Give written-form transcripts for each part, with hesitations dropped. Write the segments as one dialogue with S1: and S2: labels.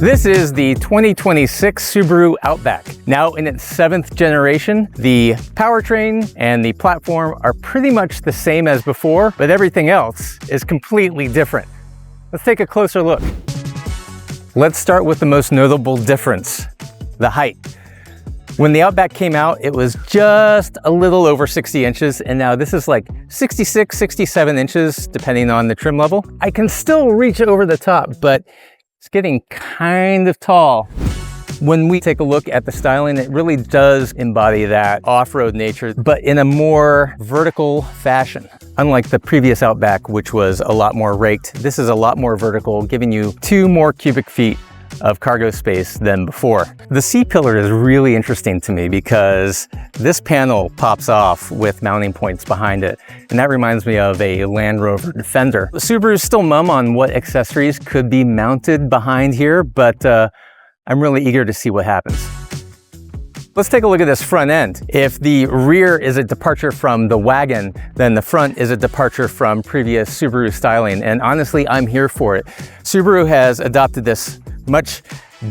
S1: This is the 2026 Subaru Outback. Now in its 7th generation, the powertrain and the platform are pretty much the same as before, but everything else is completely different. Let's take a closer look. Let's start with the most notable difference, the height. When the Outback came out, it was just a little over 60 inches, and now this is like 66, 67 inches, depending on the trim level. I can still reach over the top, but it's getting kind of tall. When we take a look at the styling, it really does embody that off-road nature, but in a more vertical fashion. Unlike the previous Outback, which was a lot more raked, this is a lot more vertical, giving you 2 more cubic feet of cargo space than before. The C-pillar is really interesting to me because this panel pops off with mounting points behind it, and that reminds me of a Land Rover Defender. Subaru's still mum on what accessories could be mounted behind here, but I'm really eager to see what happens. Let's take a look at this front end. If the rear is a departure from the wagon, then the front is a departure from previous Subaru styling, and honestly, I'm here for it. Subaru has adopted this much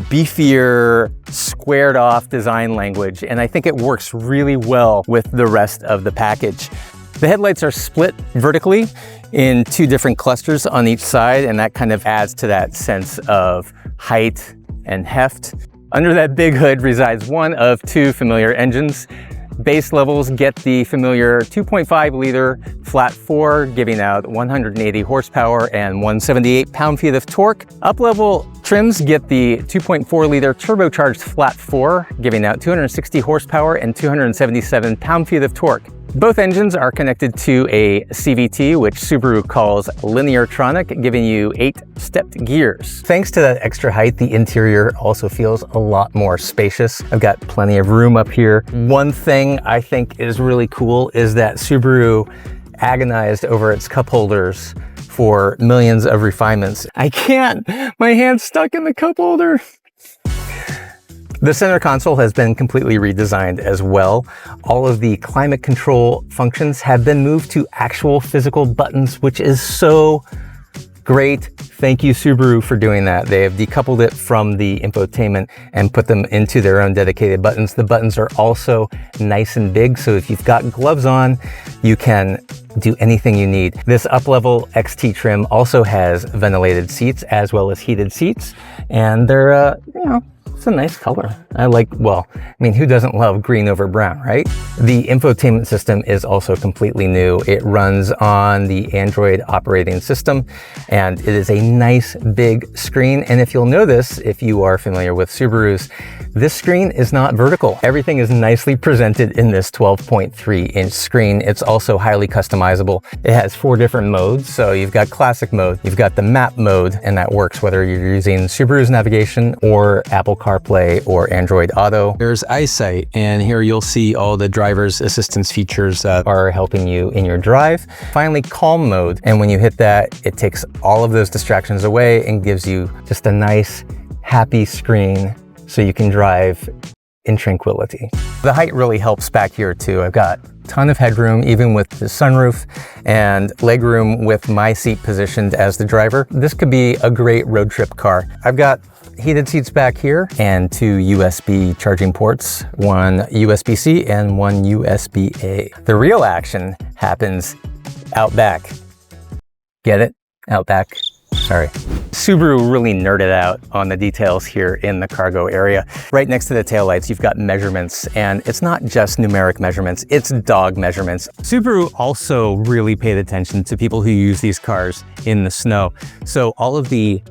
S1: beefier, squared off design language, and I think it works really well with the rest of the package. The headlights are split vertically in 2 different clusters on each side, and that kind of adds to that sense of height and heft. Under that big hood resides one of 2 familiar engines. Base levels get the familiar 2.5 liter flat 4, giving out 180 horsepower and 178 pound-feet of torque. Up-level trims get the 2.4 liter turbocharged flat 4, giving out 260 horsepower and 277 pound-feet of torque. Both engines are connected to a CVT, which Subaru calls Lineartronic, giving you 8 stepped gears. Thanks to that extra height, the interior also feels a lot more spacious. I've got plenty of room up here. One thing I think is really cool is that Subaru agonized over its cup holders for millions of refinements. I can't! My hand's stuck in the cup holder! The center console has been completely redesigned as well. All of the climate control functions have been moved to actual physical buttons, which is so great. Thank you, Subaru, for doing that. They have decoupled it from the infotainment and put them into their own dedicated buttons. The buttons are also nice and big, so if you've got gloves on, you can do anything you need. This up-level XT trim also has ventilated seats as well as heated seats, and they're, it's a nice color. Who doesn't love green over brown, right? The infotainment system is also completely new. It runs on the Android operating system, and it is a nice big screen. And if you'll notice, if you are familiar with Subarus, this screen is not vertical. Everything is nicely presented in this 12.3-inch screen. It's also highly customizable. It has 4 different modes. So you've got classic mode, you've got the map mode, and that works whether you're using Subaru's navigation or Apple CarPlay or Android Auto. There's eyesight, and here you'll see all the driver's assistance features that are helping you in your drive. Finally, calm mode, and when you hit that, it takes all of those distractions away and gives you just a nice, happy screen so you can drive in tranquility. The height really helps back here too. I've got a ton of headroom, even with the sunroof, and legroom with my seat positioned as the driver. This could be a great road trip car. I've got heated seats back here and 2 USB charging ports, one USB-C and one USB-A. The real action happens out back. Get it? Out back. Sorry. Subaru really nerded out on the details here in the cargo area. Right next to the taillights, you've got measurements, and it's not just numeric measurements, it's dog measurements. Subaru also really paid attention to people who use these cars in the snow. So all of the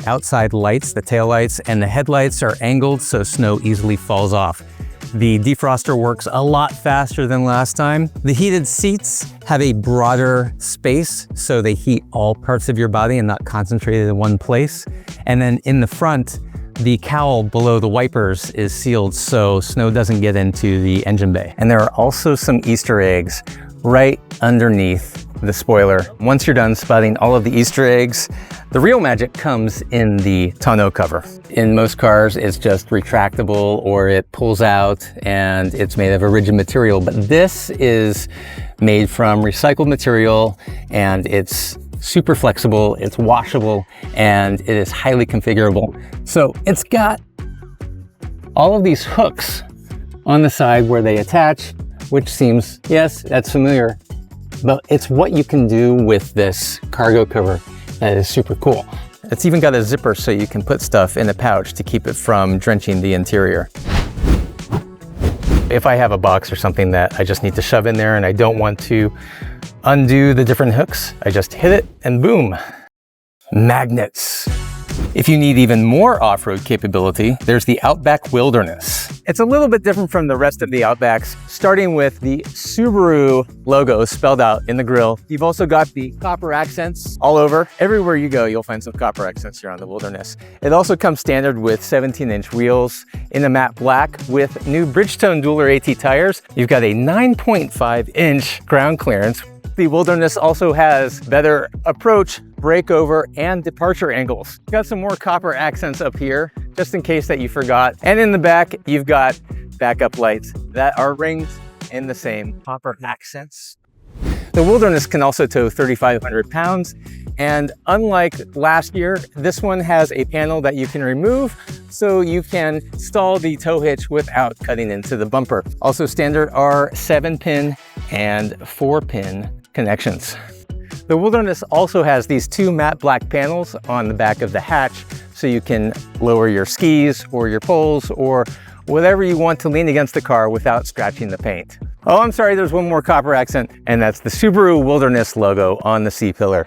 S1: outside lights, the taillights, and the headlights are angled so snow easily falls off. The defroster works a lot faster than last time. The heated seats have a broader space, so they heat all parts of your body and not concentrated in one place. And then in the front, the cowl below the wipers is sealed so snow doesn't get into the engine bay. And there are also some Easter eggs right underneath the spoiler. Once you're done spotting all of the Easter eggs, the real magic comes in the tonneau cover. In most cars, it's just retractable or it pulls out and it's made of a rigid material, but this is made from recycled material and it's super flexible, it's washable, and it is highly configurable. So it's got all of these hooks on the side where they attach, which seems, yes, that's familiar, but it's what you can do with this cargo cover that is super cool. It's even got a zipper so you can put stuff in a pouch to keep it from drenching the interior. If I have a box or something that I just need to shove in there and I don't want to undo the different hooks, I just hit it and boom, magnets. If you need even more off-road capability, there's the Outback Wilderness. It's a little bit different from the rest of the Outbacks, starting with the Subaru logo spelled out in the grille. You've also got the copper accents all over. Everywhere you go, you'll find some copper accents here on the Wilderness. It also comes standard with 17-inch wheels in a matte black with new Bridgestone Dueler AT tires. You've got a 9.5-inch ground clearance. The Wilderness also has better approach, breakover, and departure angles. Got some more copper accents up here, just in case that you forgot. And in the back, you've got backup lights that are ringed in the same copper accents. The Wilderness can also tow 3,500 pounds. And unlike last year, this one has a panel that you can remove so you can install the tow hitch without cutting into the bumper. Also standard are 7-pin and 4-pin connections. The Wilderness also has these two matte black panels on the back of the hatch so you can lower your skis or your poles or whatever you want to lean against the car without scratching the paint. Oh, I'm sorry, there's one more copper accent, and that's the Subaru Wilderness logo on the C-pillar.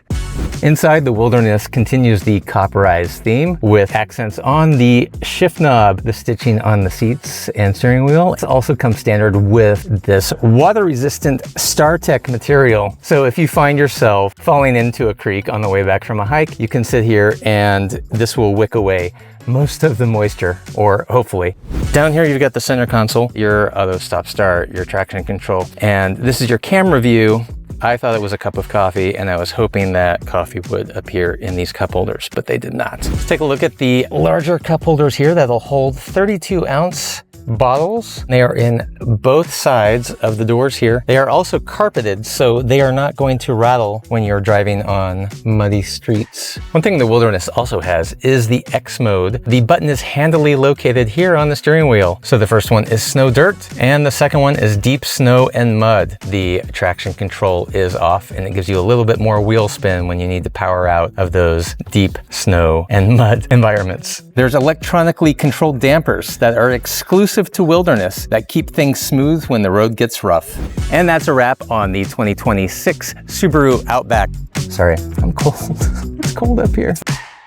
S1: Inside, the Wilderness continues the copperized theme with accents on the shift knob, the stitching on the seats and steering wheel. It also comes standard with this water-resistant StarTech material. So if you find yourself falling into a creek on the way back from a hike, you can sit here and this will wick away most of the moisture, or hopefully. Down here, you've got the center console, your auto stop start, your traction control, and this is your camera view. I thought it was a cup of coffee, and I was hoping that coffee would appear in these cup holders, but they did not. Let's take a look at the larger cup holders here that'll hold 32-ounce bottles. They are in both sides of the doors here. They are also carpeted, so they are not going to rattle when you're driving on muddy streets. One thing the Wilderness also has is the X mode. The button is handily located here on the steering wheel. So the first one is snow dirt, and the second one is deep snow and mud. The traction control is off, and it gives you a little bit more wheel spin when you need to power out of those deep snow and mud environments. There's electronically controlled dampers that are exclusive to Wilderness that keep things smooth when the road gets rough. And that's a wrap on the 2026 Subaru Outback. Sorry, I'm cold. It's cold up here.